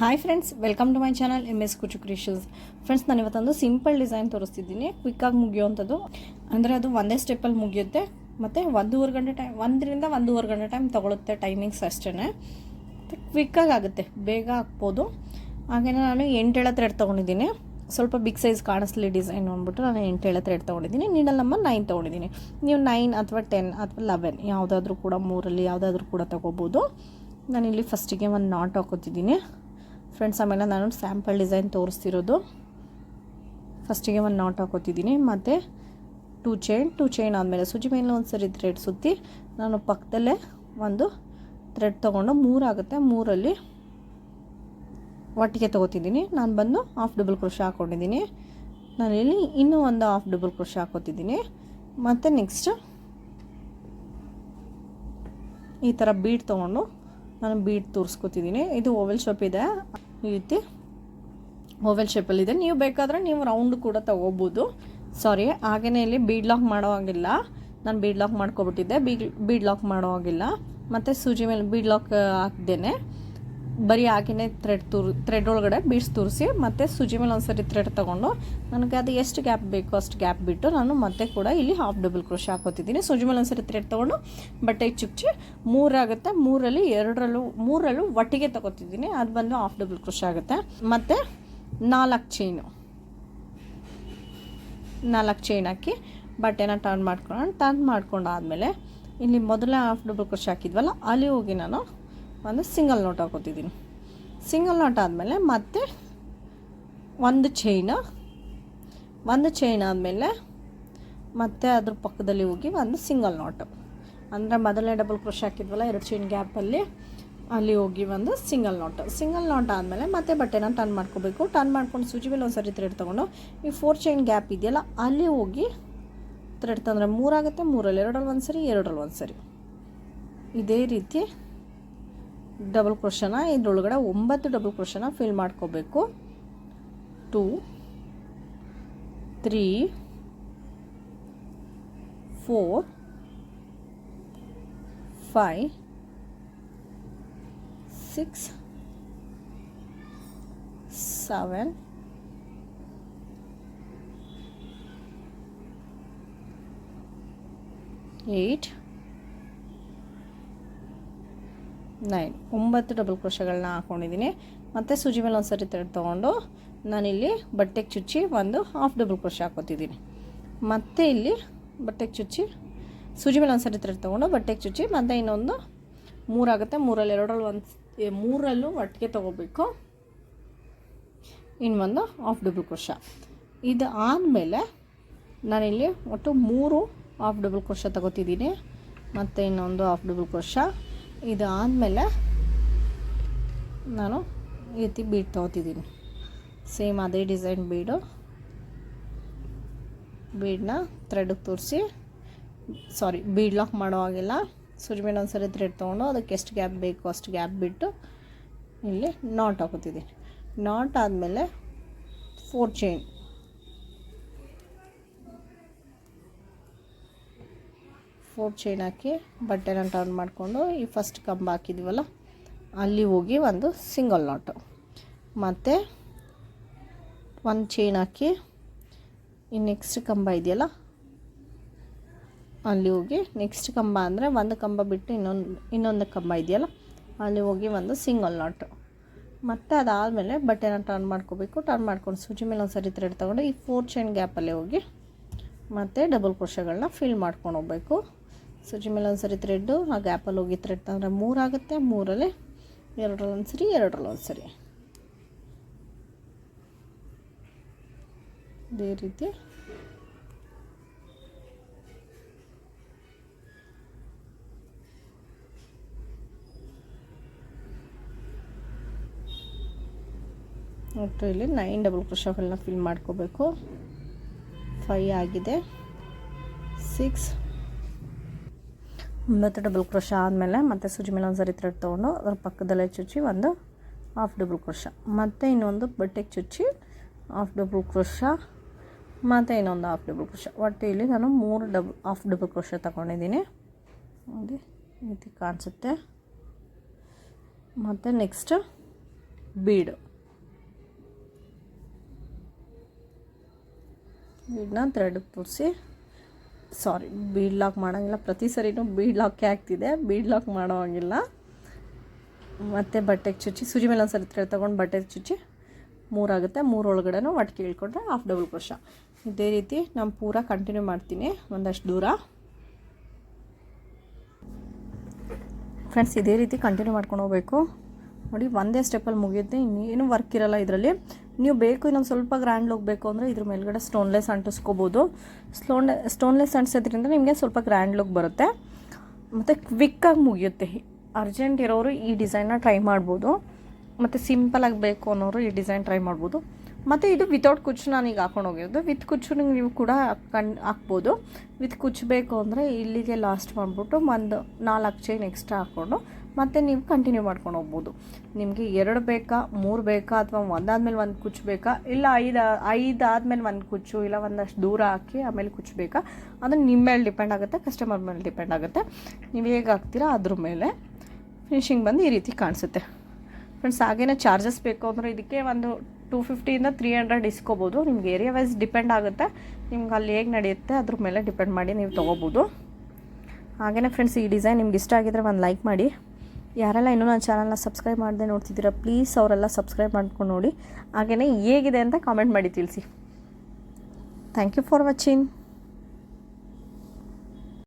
Hi friends, welcome to my channel MS Kuchu creations. Friends, ನಾನು ಇವತ್ತೊಂದು simple design ತೋರಿಸ್ತಿದ್ದೀನಿ. ಕ್ವಿಕ್ಕಾಗಿ ಮುಗಿಯುವಂಥದ್ದು, ಅಂದರೆ ಅದು ಒಂದೇ ಸ್ಟೆಪ್ಪಲ್ಲಿ ಮುಗಿಯುತ್ತೆ ಮತ್ತು 1.5 ಗಂಟೆ ಟೈಮ್, 1.5 ಗಂಟೆ ಟೈಮ್ ತೊಗೊಳುತ್ತೆ. ಟೈಮಿಂಗ್ಸ್ ಅಷ್ಟೇ, ಕ್ವಿಕ್ಕಾಗಿ ಆಗುತ್ತೆ, ಬೇಗ ಹಾಕ್ಬೋದು. ಹಾಗೆ ನಾನು 8 ಥ್ರೆಡ್ ತೊಗೊಂಡಿದ್ದೀನಿ. ಸ್ವಲ್ಪ ಬಿಗ್ ಸೈಜ್ ಕಾಣಿಸ್ಲಿ ಡಿಸೈನ್ ಅಂದ್ಬಿಟ್ಟು ನಾನು 8 ಥ್ರೆಡ್ ತೊಗೊಂಡಿದ್ದೀನಿ. ನೀಡಲ್ ನಂಬರ್ 9 ತೊಗೊಂಡಿದ್ದೀನಿ. ನೀವು 9 ಅಥವಾ 10 ಅಥವಾ 11 ಯಾವುದಾದ್ರೂ ಕೂಡ, 3ರಲ್ಲಿ ಯಾವುದಾದ್ರೂ ಕೂಡ ತೊಗೋಬೋದು. ನಾನಿಲ್ಲಿ ಫಸ್ಟಿಗೆ ಒಂದು ನಾಟ್ ಹಾಕೋತಿದ್ದೀನಿ ಫ್ರೆಂಡ್ಸ್. ಆಮೇಲೆ ನಾನು ಸ್ಯಾಂಪಲ್ ಡಿಸೈನ್ ತೋರಿಸ್ತಿರೋದು. ಫಸ್ಟಿಗೆ ಒಂದು ನಾಟ್ ಹಾಕೋತಿದ್ದೀನಿ ಮತ್ತು ಟೂ ಚೈನ್ ಆದಮೇಲೆ ಸೂಜಿ ಮೇಲೆ ಒಂದು ಸರಿ ಥ್ರೆಡ್ ಸುತ್ತಿ ನಾನು ಪಕ್ಕದಲ್ಲೇ ಒಂದು ಥ್ರೆಡ್ ತೊಗೊಂಡು 3 ಆಗುತ್ತೆ, 3ರಲ್ಲಿ ಒಟ್ಟಿಗೆ ತೊಗೋತಿದ್ದೀನಿ. ನಾನು ಬಂದು ಹಾಫ್ ಡಬಲ್ ಕ್ರೋಶೆ ಹಾಕ್ಕೊಂಡಿದ್ದೀನಿ. ನಾನಿಲ್ಲಿ ಇನ್ನೂ ಒಂದು ಹಾಫ್ ಡಬಲ್ ಕ್ರೋಶೆ ಹಾಕೋತಿದ್ದೀನಿ. ಮತ್ತು ನೆಕ್ಸ್ಟ್ ಈ ಥರ ಬೀಡ್ ತೊಗೊಂಡು ನಾನು ಬೀಡ್ ತೋರಿಸ್ಕೊತಿದ್ದೀನಿ. ಇದು ಓವೆಲ್ ಶೇಪ್ ಇದೆ, ಈ ರೀತಿ ಓವೆಲ್ ಶೇಪಲ್ಲಿದೆ. ನೀವು ಬೇಕಾದರೆ ನೀವು ರೌಂಡ್ ಕೂಡ ತೊಗೋಬೋದು. ಸಾರಿ, ಹಾಗೆಯೇ ಇಲ್ಲಿ ಬೀಡ್ ಲಾಕ್ ಮಾಡೋ ಹಾಗಿಲ್ಲ. ನಾನು ಬೀಡ್ ಲಾಕ್ ಮಾಡ್ಕೊಬಿಟ್ಟಿದ್ದೆ, ಬೀಡ್ ಲಾಕ್ ಮಾಡೋ ಹಾಗಿಲ್ಲ. ಮತ್ತು ಸೂಜಿ ಮೇಲೆ ಬೀಡ್ ಲಾಕ್ ಹಾಕ್ದೇನೆ ಬರೀ ಹಾಗೆಯೇ ಥ್ರೆಡ್ ಒಳಗಡೆ ಬೀಡ್ಸ್ ತೋರಿಸಿ ಮತ್ತು ಸೂಜಿ ಮೇಲೆ ಒಂದು ಸರಿ ಥ್ರೆಡ್ ತೊಗೊಂಡು ನನಗೆ ಅದು ಎಷ್ಟು ಗ್ಯಾಪ್ ಬೇಕೋ ಅಷ್ಟು ಗ್ಯಾಪ್ ಬಿಟ್ಟು ನಾನು ಮತ್ತೆ ಕೂಡ ಇಲ್ಲಿ ಹಾಫ್ ಡಬಲ್ ಕ್ರೋಶೆ ಹಾಕೋತಿದ್ದೀನಿ. ಸೂಜಿ ಮೇಲೆ ಒಂದು ಸರಿ ಥ್ರೆಡ್ ತೊಗೊಂಡು ಬಟ್ಟೆಗೆ ಚುಚ್ಚಿ 3 ಆಗುತ್ತೆ, 3ರಲ್ಲೂ ಒಟ್ಟಿಗೆ ತೊಗೋತಿದ್ದೀನಿ. ಅದು ಬಂದು ಹಾಫ್ ಡಬಲ್ ಕ್ರೋಶೆ ಆಗುತ್ತೆ. ಮತ್ತು 4 ಚೈನ್ ಹಾಕಿ ಬಟ್ಟೆನ ಟರ್ನ್ ಮಾಡ್ಕೊಂಡಾದಮೇಲೆ ಇಲ್ಲಿ ಮೊದಲೇ ಹಾಫ್ ಡಬಲ್ ಕ್ರೋಶೆ ಹಾಕಿದ್ವಲ್ಲ, ಅಲ್ಲಿ ಹೋಗಿ ನಾನು ಒಂದು ಸಿಂಗಲ್ ನೋಟ್ ಹಾಕೋತಿದ್ದೀನಿ. ಸಿಂಗಲ್ ನೋಟ್ ಆದಮೇಲೆ ಮತ್ತೆ ಒಂದು ಚೈನ್ ಆದಮೇಲೆ ಮತ್ತೆ ಅದ್ರ ಪಕ್ಕದಲ್ಲಿ ಹೋಗಿ ಒಂದು ಸಿಂಗಲ್ ನೋಟು, ಅಂದರೆ ಮೊದಲನೇ ಡಬಲ್ ಕ್ರೋಶೆ ಹಾಕಿದ್ವಲ್ಲ 2 ಚೈನ್ ಗ್ಯಾಪಲ್ಲಿ, ಅಲ್ಲಿ ಹೋಗಿ ಒಂದು ಸಿಂಗಲ್ ನೋಟ್ ಆದಮೇಲೆ ಮತ್ತೆ ಬಟ್ಟೆನ ಟರ್ನ್ ಮಾಡ್ಕೋಬೇಕು. ಟರ್ನ್ ಮಾಡ್ಕೊಂಡು ಸೂಜಿ ಮೇಲೆ ಒಂದು ಸರಿ ಥ್ರೆಡ್ ತೊಗೊಂಡು ಈ 4 ಚೈನ್ ಗ್ಯಾಪ್ ಇದೆಯಲ್ಲ, ಅಲ್ಲಿ ಹೋಗಿ ಥ್ರೆಡ್ ತಂದರೆ 3 ಆಗುತ್ತೆ, 3ರಲ್ಲಿ 2ರಲ್ಲಿ ಒಂದು ಸರಿ, 2ರಲ್ಲಿ ಒಂದು ಸರಿ. ಇದೇ ರೀತಿ ಡಬಲ್ ಕ್ರೋಶನ ಇದರೊಳಗಡೆ 9 ಡಬಲ್ ಕ್ರೋಶನ ಫಿಲ್ ಮಾಡ್ಕೋಬೇಕು. 2 3 4 5 6 7 8 9 ಡಬಲ್ ಕ್ರೋಶಗಳನ್ನ ಹಾಕ್ಕೊಂಡಿದ್ದೀನಿ. ಮತ್ತು ಸೂಜಿ ಮೇಲೆ ಒಂದು ಸರಿ ಥ್ರೆಡ್ ತೊಗೊಂಡು ನಾನಿಲ್ಲಿ ಬಟ್ಟೆಗೆ ಚುಚ್ಚಿ ಒಂದು ಹಾಫ್ ಡಬಲ್ ಕ್ರೋಶೆ ಹಾಕೋತಿದ್ದೀನಿ. ಮತ್ತು ಇಲ್ಲಿ ಬಟ್ಟೆಗೆ ಚುಚ್ಚಿ ಸೂಜಿ ಮೇಲೆ ಒಂದು ಸರಿ ಥ್ರೆಡ್ ತೊಗೊಂಡು ಬಟ್ಟೆಗೆ ಚುಚ್ಚಿ ಮತ್ತು ಇನ್ನೊಂದು 3 ಆಗುತ್ತೆ, 3ರಲ್ಲೂ ಒಟ್ಟಿಗೆ ತೊಗೋಬೇಕು. ಇನ್ನೊಂದು ಹಾಫ್ ಡಬಲ್ ಕ್ರೋಶೆ. ಇದು ಆದಮೇಲೆ ನಾನಿಲ್ಲಿ ಒಟ್ಟು 3 ಹಾಫ್ ಡಬಲ್ ಕ್ರೋಶೆ ತೊಗೋತಿದ್ದೀನಿ ಮತ್ತು ಇನ್ನೊಂದು ಹಾಫ್ ಡಬಲ್ ಕ್ರೋಶೆ. ಇದು ಆದಮೇಲೆ ನಾನು ಈ ರೀತಿ ಬೀಡ್ ತೊಗೋತಿದ್ದೀನಿ. ಸೇಮ್ ಅದೇ ಡಿಸೈನ್ ಬೀಡನ್ನ ಥ್ರೆಡ್ಗೆ ತೋರಿಸಿ, ಬೀಡ್ ಲಾಕ್ ಮಾಡೋ ಹಾಗಿಲ್ಲ. ಸೂಜಿ ಮೇಲೆ ಒಂದು ಸರಿ ಥ್ರೆಡ್ ತೊಗೊಂಡು ಅದಕ್ಕೆ ಎಷ್ಟು ಗ್ಯಾಪ್ ಬೇಕೋ ಅಷ್ಟು ಗ್ಯಾಪ್ ಬಿಟ್ಟು ಇಲ್ಲಿ ನಾಟ್ ಹಾಕೋತಿದ್ದೀನಿ. ನಾಟ್ ಆದಮೇಲೆ 4 ಚೈನ್ ಹಾಕಿ ಬಟ್ಟೆನ ಟರ್ನ್ ಮಾಡಿಕೊಂಡು ಈ ಫಸ್ಟ್ ಕಂಬ ಹಾಕಿದ್ವಲ್ಲ, ಅಲ್ಲಿ ಹೋಗಿ ಒಂದು ಸಿಂಗಲ್ ನಾಟು ಮತ್ತು 1 ಚೈನ್ ಹಾಕಿ ಈ ನೆಕ್ಸ್ಟ್ ಕಂಬ ಇದೆಯಲ್ಲ, ಅಲ್ಲಿ ಹೋಗಿ ನೆಕ್ಸ್ಟ್ ಕಂಬ ಅಂದರೆ ಒಂದು ಕಂಬ ಬಿಟ್ಟು ಇನ್ನೊಂದು ಕಂಬ ಇದೆಯಲ್ಲ, ಅಲ್ಲಿ ಹೋಗಿ ಒಂದು ಸಿಂಗಲ್ ನಾಟು. ಮತ್ತು ಅದಾದಮೇಲೆ ಬಟ್ಟೆನ ಟರ್ನ್ ಮಾಡ್ಕೋಬೇಕು. ಟರ್ನ್ ಮಾಡ್ಕೊಂಡು ಸೂಜಿ ಮೇಲೆ ಒಂದು ಸರಿ ಥ್ರೆಡ್ ತೊಗೊಂಡು ಈ 4 ಚೈನ್ ಗ್ಯಾಪಲ್ಲೇ ಹೋಗಿ ಮತ್ತು ಡಬಲ್ ಕ್ರೋಶೆಗಳನ್ನ ಫಿಲ್ ಮಾಡ್ಕೊಂಡು ಹೋಗಬೇಕು. ಸೂಜಿ ಮೇಲೆ ಒಂದು ಸರಿ ಥ್ರೆಡ್ಡು ಆ ಗ್ಯಾಪಲ್ಲಿ ಹೋಗಿ ಥ್ರೆಡ್ ತಂದರೆ 3 ಆಗುತ್ತೆ, 3ರಲ್ಲಿ 2ರಲ್ಲಿ ಒಂದು ಸರಿ, 2ರಲ್ಲಿ ಒಂದು ಸರಿ. ಇದೇ ರೀತಿ ಒಟ್ಟು ಇಲ್ಲಿ 9 ಡಬಲ್ ಕ್ರೋಶೆಗಳನ್ನ ಫಿಲ್ ಮಾಡ್ಕೋಬೇಕು. 5 ಆಗಿದೆ. 6 9 ಡಬಲ್ ಕ್ರೋಶೆ ಆದಮೇಲೆ ಮತ್ತೆ ಸೂಜಿ ಮೇಲೆ ಒಂದು ಸರಿ ಥ್ರೆಡ್ ತೊಗೊಂಡು ಅದರ ಪಕ್ಕದಲ್ಲೇ ಚುಚ್ಚಿ ಒಂದು ಹಾಫ್ ಡಬಲ್ ಕ್ರೋಶೆ, ಮತ್ತು ಇನ್ನೊಂದು ಬಟ್ಟೆಗೆ ಚುಚ್ಚಿ ಹಾಫ್ ಡಬಲ್ ಕ್ರೋಶೆ, ಮತ್ತು ಇನ್ನೊಂದು ಹಾಫ್ ಡಬಲ್ ಕ್ರೋಶೆ. ಒಟ್ಟು ಇಲ್ಲಿ ನಾನು 3 ಹಾಫ್ ಡಬಲ್ ಕ್ರೋಶೆ ತಗೊಂಡಿದ್ದೀನಿ. ನೋಡಿ ಈ ರೀತಿ ಕಾಣಿಸುತ್ತೆ. ಮತ್ತು ನೆಕ್ಸ್ಟ್ ಬೀಡನ್ನ ಥ್ರೆಡ್ ತೋರಿಸಿ, ಬೀಡ್ ಲಾಕ್ ಮಾಡೋಂಗಿಲ್ಲ, ಪ್ರತಿ ಸರಿನೂ ಬೀಡ್ ಲಾಕೇ ಆಗ್ತಿದೆ, ಬೀಡ್ ಲಾಕ್ ಮಾಡೋ ಹಾಗಿಲ್ಲ. ಮತ್ತು ಬಟ್ಟೆಗೆ ಚುಚ್ಚಿ ಸೂಜಿ ಮೇಲೆ ಒಂದು ಸರಿ ಥ್ರೆಡ್ ತೊಗೊಂಡು ಬಟ್ಟೆಗೆ ಚುಚ್ಚಿ 3 ಆಗುತ್ತೆ. 3 ಒಳಗಡೆನೂ ಒಟ್ಟಿಗೆ ಇಳ್ಕೊಂಡ್ರೆ ಹಾಫ್ ಡಬಲ್ ಕ್ರೋಶ. ಇದೇ ರೀತಿ ನಾನು ಪೂರ ಕಂಟಿನ್ಯೂ ಮಾಡ್ತೀನಿ ಒಂದಷ್ಟು ದೂರ. ಫ್ರೆಂಡ್ಸ್ ಇದೇ ರೀತಿ ಕಂಟಿನ್ಯೂ ಮಾಡ್ಕೊಂಡು ಹೋಗಬೇಕು. ನೋಡಿ ಒಂದೇ ಸ್ಟೆಪ್ಪಲ್ಲಿ ಮುಗಿಯುತ್ತೆ, ಇನ್ನೇನು ವರ್ಕ್ ಇರೋಲ್ಲ ಇದರಲ್ಲಿ. ನೀವು ಬೇಕು ಇನ್ನೊಂದು ಸ್ವಲ್ಪ ಗ್ರ್ಯಾಂಡ್ ಲುಕ್ ಅಂದರೆ ಇದ್ರ ಮೇಲ್ಗಡೆ ಸ್ಟೋನ್ಲೆಸ್ ಅಂಟಿಸ್ಕೋಬೋದು. ಸ್ಟೋನ್ಲೆಸ್ ಅಂಟಿಸೋದ್ರಿಂದ ನಿಮಗೆ ಸ್ವಲ್ಪ ಗ್ರ್ಯಾಂಡ್ ಲುಕ್ ಬರುತ್ತೆ ಮತ್ತು ಕ್ವಿಕ್ಕಾಗಿ ಮುಗಿಯುತ್ತೆ. ಅರ್ಜೆಂಟ್ ಇರೋರು ಈ ಡಿಸೈನ್ನ ಟ್ರೈ ಮಾಡ್ಬೋದು, ಮತ್ತು ಸಿಂಪಲಾಗಿ ಬೇಕು ಅನ್ನೋರು ಈ ಡಿಸೈನ್ ಟ್ರೈ ಮಾಡ್ಬೋದು. ಮತ್ತು ಇದು ವಿತೌಟ್ ಕುಚ್ಚು ನಾನೀಗ ಹಾಕೊಂಡು ಹೋಗಿರೋದು. ವಿತ್ ಕುಚ್ಚು ನೀವು ಕೂಡ ಹಾಕ್ಬೋದು. ವಿತ್ ಕುಚ್ಚು ಬೇಕು ಅಂದರೆ ಇಲ್ಲಿಗೆ ಲಾಸ್ಟ್ ಮಾಡಿಬಿಟ್ಟು ಒಂದು 4 ಚೈನ್ ಎಕ್ಸ್ಟ್ರಾ ಹಾಕ್ಕೊಂಡು ಮತ್ತು ನೀವು ಕಂಟಿನ್ಯೂ ಮಾಡ್ಕೊಂಡು ಹೋಗ್ಬೋದು. ನಿಮಗೆ 2 ಬೇಕಾ 3 ಬೇಕಾ ಅಥವಾ ಒಂದಾದ್ಮೇಲೆ ಒಂದು ಕುಚ್ಚು ಬೇಕಾ, ಇಲ್ಲ 5 ಆದಮೇಲೆ ಒಂದು ಕುಚ್ಚು, ಇಲ್ಲ ಒಂದಷ್ಟು ದೂರ ಹಾಕಿ ಆಮೇಲೆ ಕುಚ್ಚು ಬೇಕಾ, ಅದು ನಿಮ್ಮ ಮೇಲೆ ಡಿಪೆಂಡ್ ಆಗುತ್ತೆ, ಕಸ್ಟಮರ್ ಮೇಲೆ ಡಿಪೆಂಡ್ ಆಗುತ್ತೆ. ನೀವು ಹೇಗೆ ಹಾಕ್ತೀರಾ ಅದ್ರ ಮೇಲೆ ಫಿನಿಶಿಂಗ್ ಬಂದು ಈ ರೀತಿ ಕಾಣಿಸುತ್ತೆ. ಫ್ರೆಂಡ್ಸ್ ಹಾಗೇನೇ ಚಾರ್ಜಸ್ ಬೇಕು ಅಂದರೆ ಇದಕ್ಕೆ ಒಂದು 250ಇಂದ 300 ಇಸ್ಕೋಬೋದು. ನಿಮ್ಗೆ ಏರಿಯಾ ವೈಸ್ ಡಿಪೆಂಡ್ ಆಗುತ್ತೆ, ನಿಮ್ಗೆ ಅಲ್ಲಿ ಹೇಗೆ ನಡೆಯುತ್ತೆ ಅದ್ರ ಮೇಲೆ ಡಿಪೆಂಡ್ ಮಾಡಿ ನೀವು ತೊಗೋಬೋದು. ಹಾಗೆಯೇ ಫ್ರೆಂಡ್ಸ್ ಈ ಡಿಸೈನ್ ನಿಮ್ಗೆ ಇಷ್ಟ ಆಗಿದ್ರೆ ಒಂದು ಲೈಕ್ ಮಾಡಿ. ಯಾರೆಲ್ಲ ಇನ್ನೂ ನನ್ನ ಚಾನಲ್ನ ಸಬ್ಸ್ಕ್ರೈಬ್ ಮಾಡದೆ ನೋಡ್ತಿದ್ದೀರಾ ಪ್ಲೀಸ್ ಅವರೆಲ್ಲ ಸಬ್ಸ್ಕ್ರೈಬ್ ಮಾಡ್ಕೊಂಡು ನೋಡಿ. ಹಾಗೆಯೇ ಹೇಗಿದೆ ಅಂತ ಕಾಮೆಂಟ್ ಮಾಡಿ ತಿಳಿಸಿ. Thank you for watching.